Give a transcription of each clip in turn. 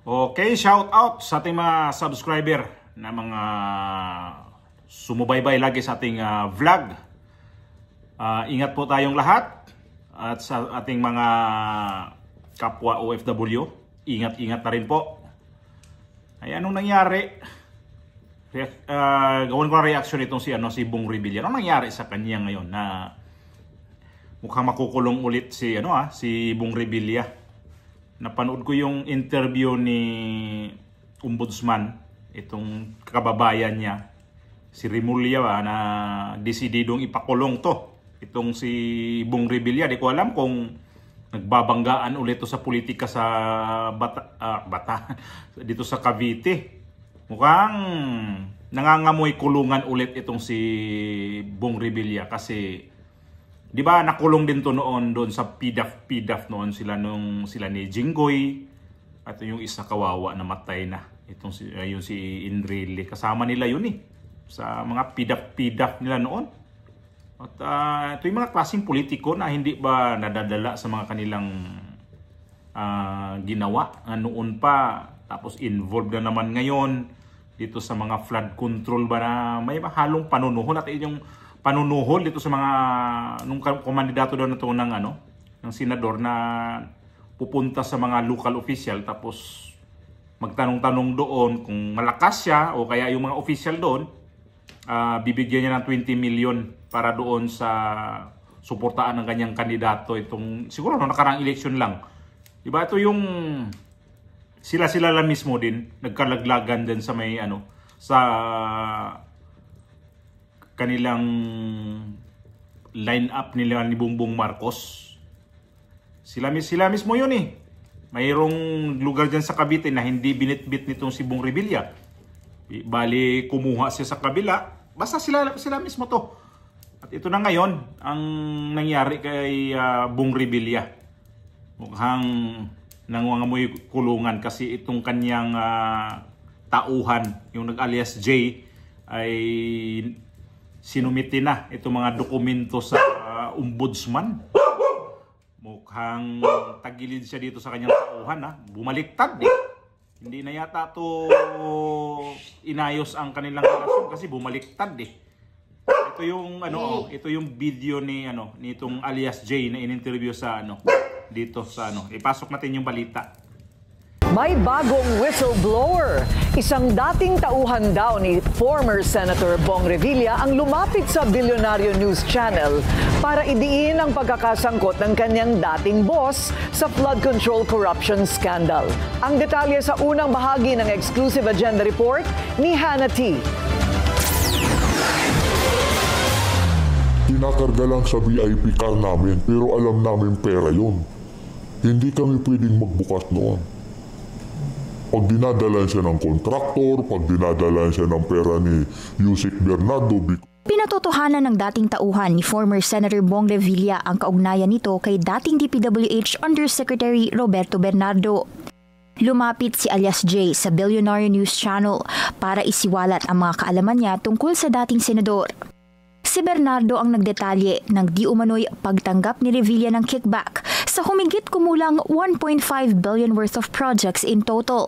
Okay, shout out sa ating mga subscriber na mga sumubaybay lagi sa ating vlog. Ingat po tayong lahat at sa ating mga kapwa OFW, ingat-ingat na rin po. Ay, anong nangyari? Gawin ko na reaction itong si Bong Revilla. Anong nangyari sa kanya ngayon na mukhang makukulong ulit si Bong Revilla? Napanood ko yung interview ni Ombudsman, itong kababayan niya, si Remulla na desididong ipakulong to. Itong si Bong Revilla, di ko alam kung nagbabanggaan ulit to sa politika sa dito sa Cavite. Mukhang nangangamoy kulungan ulit itong si Bong Revilla kasi di ba nakulong din to noon doon sa PDAF noon sila ni Jinggoy at yung isa kawawa na matay na itong yung si Enrile, kasama nila yun sa mga PDAF nila noon. At ito yung mga klaseng politiko na hindi ba nadadala sa mga kanilang ginawa noon pa, tapos involved na naman ngayon dito sa mga flood control ba na may halong panunuhol at yung panunuhol dito sa mga nung kumandidato daw na ito ng senador na pupunta sa mga local official tapos magtanong-tanong doon kung malakas siya o kaya yung mga official doon bibigyan niya ng 20 million para doon sa suportaan ng kanyang kandidato itong siguro nakarang election lang. Diba ito yung sila lang mismo din nagkalaglagan din sa may sa kanilang line up nila ni Bongbong Marcos. Sila mismo yun Mayroong lugar dyan sa Cavite na hindi binitbit nitong si Bong Revilla. Bali kumuha siya sa kabila. Basta sila mismo to. At ito na ngayon ang nangyari kay Bong Revilla. Mukhang nangangamoy kulungan kasi itong kanyang tauhan, yung nag-alias J, ay sinumiti na itong mga dokumento sa Ombudsman. Mukhang tagilid siya dito sa kanyang tauhan. Bumaliktad Hindi na yata to inayos ang kanilang relasyon kasi bumaliktad Ito yung ito yung video ni nitong alias J na in-interview sa dito sa Ipasok natin yung balita. May bagong whistleblower. Isang dating tauhan daw ni former Senator Bong Revilla ang lumapit sa Bilyonaryo News Channel para idiin ang pagkakasangkot ng kanyang dating boss sa flood control corruption scandal. Ang detalye sa unang bahagi ng exclusive agenda report ni Hannah T. Tinakarga lang sa VIP car namin pero alam namin pera yun. Hindi kami pwedeng magbukas noon. Pag dinadalan siya ng kontraktor, pag dinadalan siya ng pera ni Yusek Bernardo. Pinatotohanan ng dating tauhan ni former Senator Bong Revilla ang kaugnayan nito kay dating DPWH Undersecretary Roberto Bernardo. Lumapit si alias J sa Bilyonaryo News Channel para isiwalat ang mga kaalaman niya tungkol sa dating senador. Si Bernardo ang nagdetalye ng di umano'y pagtanggap ni Revilla ng kickback sa humigit kumulang 1.5 billion worth of projects in total.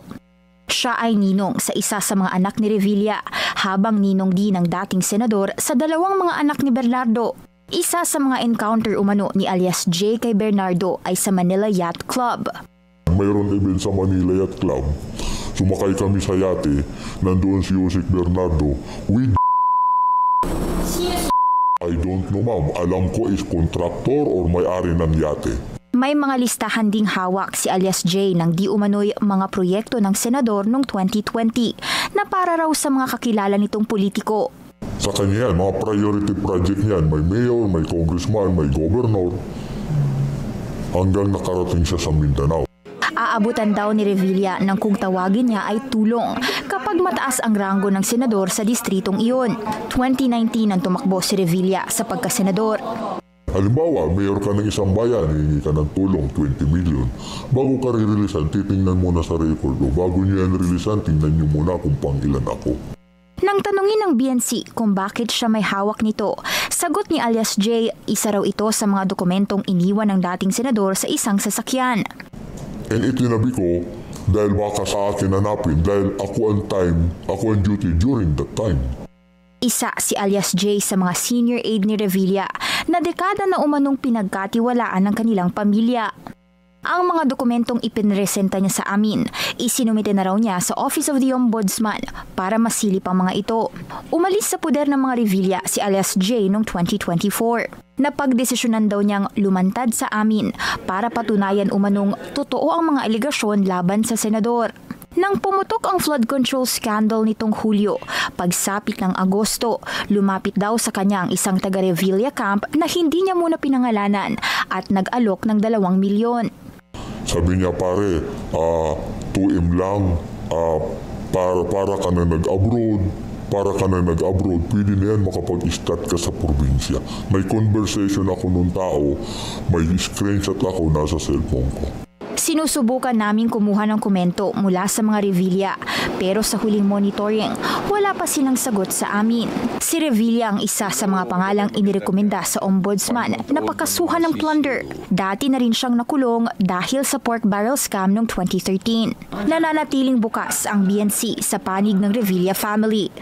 Siya ay ninong sa isa sa mga anak ni Revilla habang ninong din ng dating senador sa dalawang mga anak ni Bernardo. Isa sa mga encounter umano ni alias J kay Bernardo ay sa Manila Yacht Club. Mayroon event sa Manila Yacht Club. Sumakay kami sa yate. Nandoon si Yusek Bernardo with I don't know ma'am, alam ko is contractor or may-ari ng yate. May mga listahan ding hawak si alias J ng di umano'y mga proyekto ng senador noong 2020 na para raw sa mga kakilala nitong politiko. Sa kanya yan, mga priority project niyan, may mayor, may congressman, may governor, hanggang nakarating siya sa Mindanao. Aabutan daw ni Revilla ng kung tawagin niya ay tulong kapag mataas ang ranggo ng senador sa distritong iyon. 2019 ang tumakbo si Revilla sa pagkasenador. Halimbawa, mayor ka ng isang bayan, hihingi ka ng tulong, 20 million. Bago ka ririlisan, titingnan muna sa record o bago niyo yan rilisan, tingnan niyo muna kung pangilan ako. Nang tanungin ng BNC kung bakit siya may hawak nito, sagot ni alias J, isa raw ito sa mga dokumentong iniwan ng dating senador sa isang sasakyan. And itinabi ko Dahil baka sa akin hanapin dahil ako ang duty during that time. Isa si alias J sa mga senior aide ni Revilla na dekada na umanong pinagkatiwalaan ng kanilang pamilya. Ang mga dokumentong ipinresenta niya sa amin, isinumite na raw niya sa Office of the Ombudsman para masilip ang mga ito. Umalis sa puder ng mga Revilla si alias J noong 2024. Napagdesisyonan daw niyang lumantad sa amin para patunayan umanong totoo ang mga aligasyon laban sa senador. Nang pumutok ang flood control scandal nitong Hulyo, pagsapit ng Agosto, lumapit daw sa kanya ang isang taga-Revilla camp na hindi niya muna pinangalanan at nag-alok ng 2 milyon. Sabi niya, pare, 2M lang, para ka na nag-abroad, pwede na yan makapag-start ka sa probinsya. May conversation ako nung tao, may screenshot ako nasa cellphone ko. Sinusubukan naming kumuha ng komento mula sa mga Revilla pero sa huling monitoring, wala pa silang sagot sa amin. Si Revilla ang isa sa mga pangalang inirekomenda sa Ombudsman na pakasuhan ng plunder. Dati na rin siyang nakulong dahil sa pork barrel scam noong 2013. Nananatiling bukas ang BNC sa panig ng Revilla family.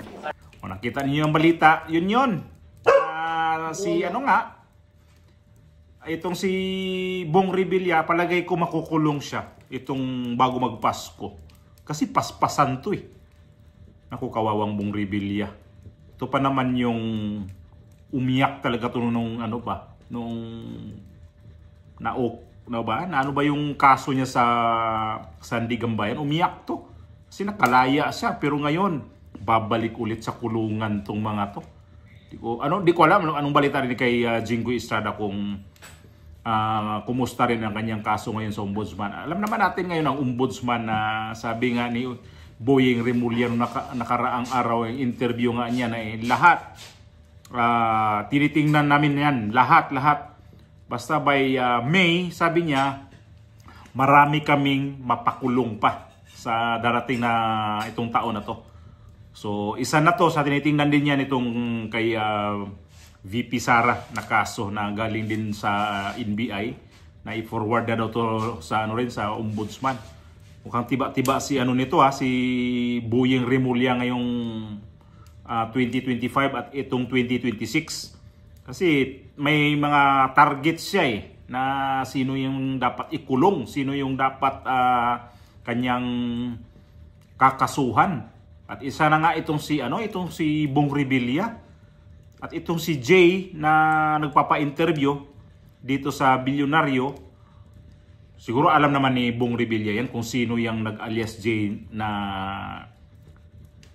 Kung nakita niyo yung balita, yun. Itong si Bong Revilla, palagay ko makukulong siya itong bago magpasko. Kasi paspasan to eh. Naku, kawawang Bong Revilla. Ito pa naman yung umiyak talaga to nung ano ba yung kaso niya sa Sandigan Bayan. Umiyak to. Kasi nakalaya siya. Pero ngayon, babalik ulit sa kulungan tong mga to. Di ko alam anong balita rin kay Jinggoy Estrada kung kumusta rin ang kanyang kaso ngayon sa Ombudsman. Alam naman natin ngayon ang Ombudsman na sabi nga ni Boying Remulla nung nakaraang araw yung interview nga niya na lahat tinitingnan namin yan, lahat. Basta by May, sabi niya, marami kaming mapakulong pa sa darating na itong taon na to. So, isa na to sa tinitingnan din yan itong kay VP Sara na kaso na galing din sa NBI na i-forward na daw to sa sa Ombudsman. Mukhang tiba-tiba si si Boying Remulla ngayong 2025 at itong 2026. Kasi may mga targets siya na sino yung dapat ikulong, sino yung dapat kanyang kakasuhan. At isa na nga itong si Bong Revilla. At itong si Jay na nagpapa-interview dito sa bilyonaryo, siguro alam naman ni Bong Revilla yan kung sino yung nag-alias Jay na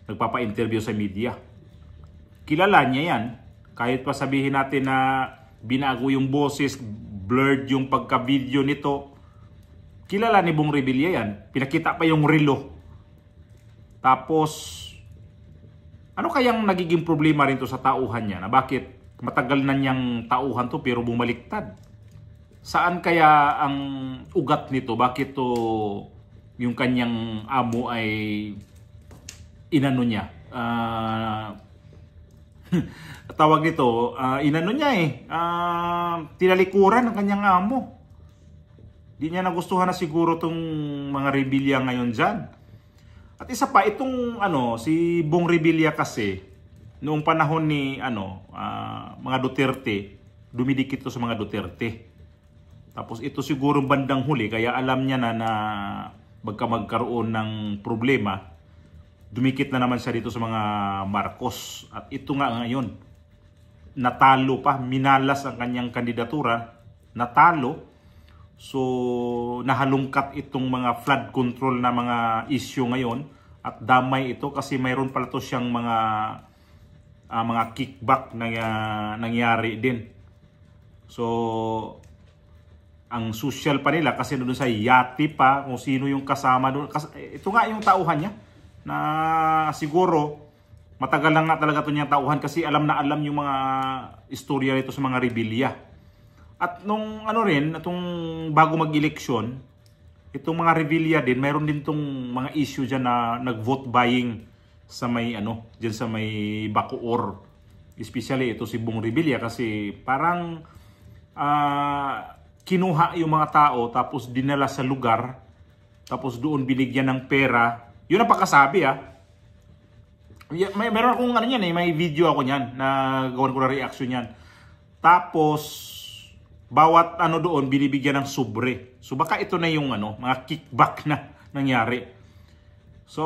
nagpapa-interview sa media. Kilala niya yan. Kahit pa sabihin natin na binago yung boses, blurred yung pagka-video nito, kilala ni Bong Revilla yan. Pinakita pa yung relo. Tapos, ano kayang nagiging problema rin to sa tauhan niya? Na bakit matagal na niyang tauhan to pero bumaliktad? Saan kaya ang ugat nito? Bakit to yung kanyang amo ay inano niya? Tawag nito, inano niya tinalikuran ng kanyang amo. Di niya nagustuhan na siguro tong mga Revilla ngayon dyan. At isa pa, itong si Bong Revilla kasi, noong panahon ni mga Duterte, dumidikit ito sa mga Duterte. Tapos ito siguro bandang huli, kaya alam niya na magkaroon ng problema, dumikit na naman siya dito sa mga Marcos. At ito nga ngayon, natalo pa, minalas ang kanyang kandidatura, natalo. So, nahalungkat itong mga flood control na mga issue ngayon at damay ito kasi mayroon pala to siyang mga kickback na nangyari din. So, ang social pa nila kasi doon sa yati pa kung sino yung kasama doon. Ito nga yung tauhan niya na siguro matagal lang nga talaga ito niyang tauhan kasi alam na alam yung mga istorya nito sa mga Revilla. At nung itong bago mag-eleksyon, itong mga Revilla din, mayroon din tong mga issue dyan na nag-vote buying sa may dyan sa may Bacoor. Especially ito si Bong Revilla kasi parang kinuha yung mga tao tapos dinala sa lugar Tapos doon binigyan ng pera. Yun ang pagkasabi meron akong ano yan may video ako niyan na gawan ko na reaction yan. Tapos bawat ano doon binibigyan ng sobre. So baka ito na yung mga kickback na nangyari. So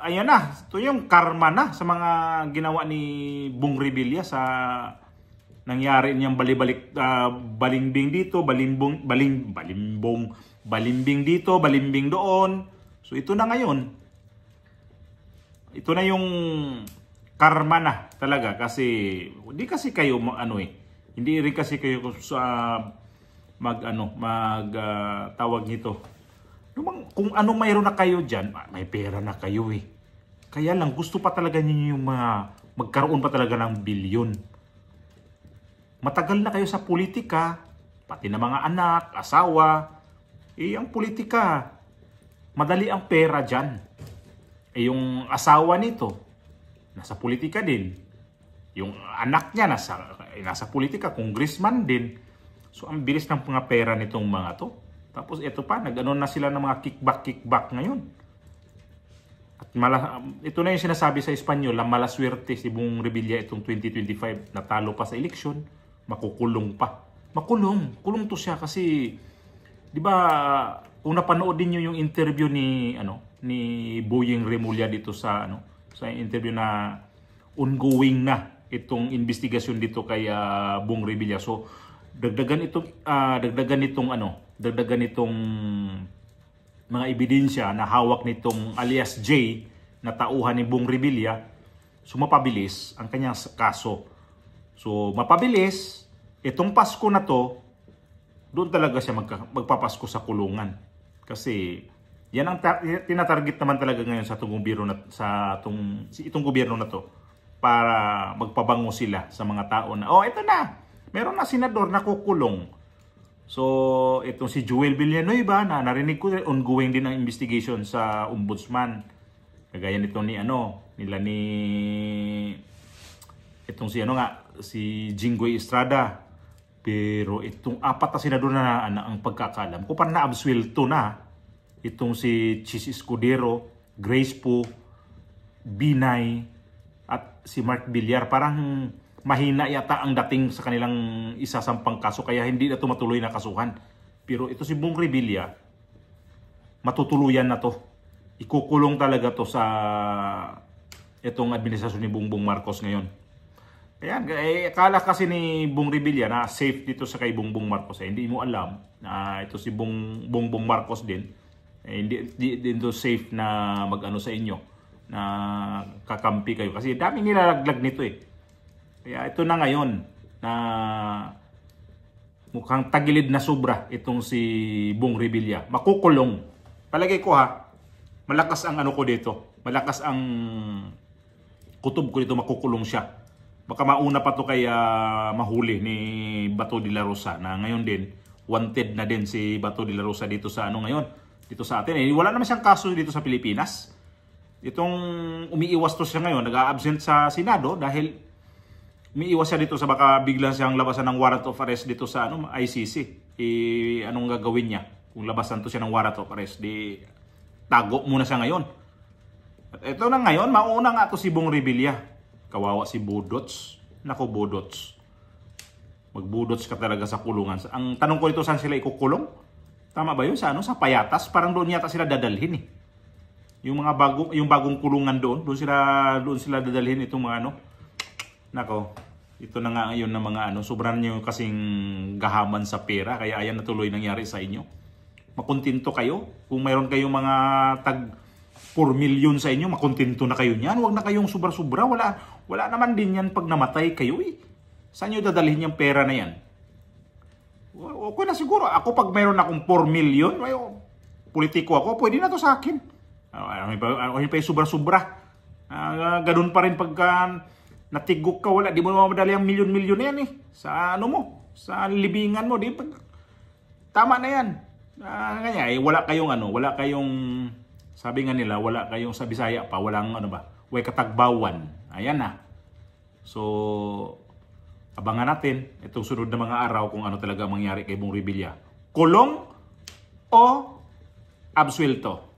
ayan na, ito yung karma na sa mga ginawa ni Bong Revilla sa nangyari niyang balimbing dito, balimbing dito, balimbing doon. So ito na ngayon. Ito na yung karma na talaga kasi hindi kasi kayo hindi rin kasi kayo sa tawag nito. Kung ano mayroon na kayo diyan, may pera na kayo eh. Kaya lang gusto pa talaga niyo yung magkaroon pa talaga ng bilyon. Matagal na kayo sa politika, pati na mga anak, asawa. Ang politika, madali ang pera dyan. Yung asawa nito, nasa politika din. Yung anak niya, nasa politika, congressman din. So, ang bilis ng mga pera nitong mga to. Tapos, ito pa, nag-ano na sila ng mga kickback ngayon. At ito na yung sinasabi sa Espanyol, la mala suerte si Bong Revilla itong 2025, natalo pa sa eleksyon, makukulong pa. Kulong to siya kasi, di ba, kung napanood din nyo yung interview ni Boyeng Remulla dito sa interview na ongoing na itong investigasyon dito kay Bong Revilla. So dagdagan itong mga ebidensya na hawak nitong alias J na tauhan ni Bong Revilla. So mapabilis ang kanyang kaso. So mapabilis itong Pasko na to, doon talaga siya magpapasko sa kulungan. Kasi yan ang tinatarget naman talaga ngayon sa itong gobyerno itong gobyerno na to para magpabango sila sa mga tao na ito na, meron na senador na kukulong. So itong si Joel Villanueva na narinig ko ongoing din ang investigation sa ombudsman. Kagaya nito si Jinggoy Estrada. Pero itong 4 na senador na ang pagkakalam ko parang na-absuelto na. Itong si Chis Escudero, Grace Poe, Binay, at si Mark Villar. Parang mahina yata ang dating sa kanilang isasampang kaso kaya hindi na ito matuloy na kasuhan. Pero ito si Bong Revilla, matutuluyan na to. Ikukulong talaga to sa itong administrasyon ni Bongbong Marcos ngayon. Ayan, akala kasi ni Bong Revilla na safe dito sa kay Bongbong Marcos. Hindi mo alam na ito si Bongbong Marcos din. Hindi dito safe na mag-ano sa inyo, na kakampi kayo. Kasi daming nilalaglag nito eh. Kaya ito na ngayon na mukhang tagilid na sobra itong si Bong Revilla. Makukulong. Palagay ko malakas ang ko dito. Malakas ang kutob ko dito, makukulong siya. Baka mauna pa to kaya mahuli ni Bato de la Rosa na ngayon din wanted na din si Bato de la Rosa dito sa ngayon dito sa atin. Wala naman siyang kaso dito sa Pilipinas. Itong umiiwas to siya ngayon, nag-a-absent sa Senado dahil umiiwas siya dito sa baka biglang siyang labasan ng warrant of arrest dito sa ICC. Anong gagawin niya kung labasan to siya ng warrant of arrest? Tago muna siya ngayon. At ito na ngayon, mauna nga to si Bong Revilla. Kawawa si Budots. Nako Budots. Magbudots ka talaga sa kulungan. Ang tanong ko ito, saan sila ikukulong? Tama ba yun? Sa Payatas? Parang doon yata sila dadalhin eh. Yung bagong kulungan doon sila dadalhin itong mga Nako, ito na nga ngayon na mga sobrang nyo kasing gahaman sa pera, kaya ayan na tuloy nangyari sa inyo. Makontento kayo? Kung mayroon kayong mga tag 4 million sa inyo, makontento na kayo niyan. Huwag na kayong sobra-sobra. Wala naman din yan pag namatay kayo eh. Saan nyo dadalhin yung pera na yan? Okay na siguro. Ako pag mayroon akong 4 million, politiko ako, pwede na to sa akin. Ano pa yung sobra-sobra. Ganun pa rin pagka natigok ka, di mo mamadali ang milyon-milyon na yan eh. Sa sa libingan mo, di ba? Tama na yan. Wala kayong, sabi nga nila, wala kayong sa Bisaya pa, walang way katagbawan. Ayan na. So, abangan natin itong sunod na mga araw kung ano talaga mangyari kay Bong Revilla. Kulong o absuelto.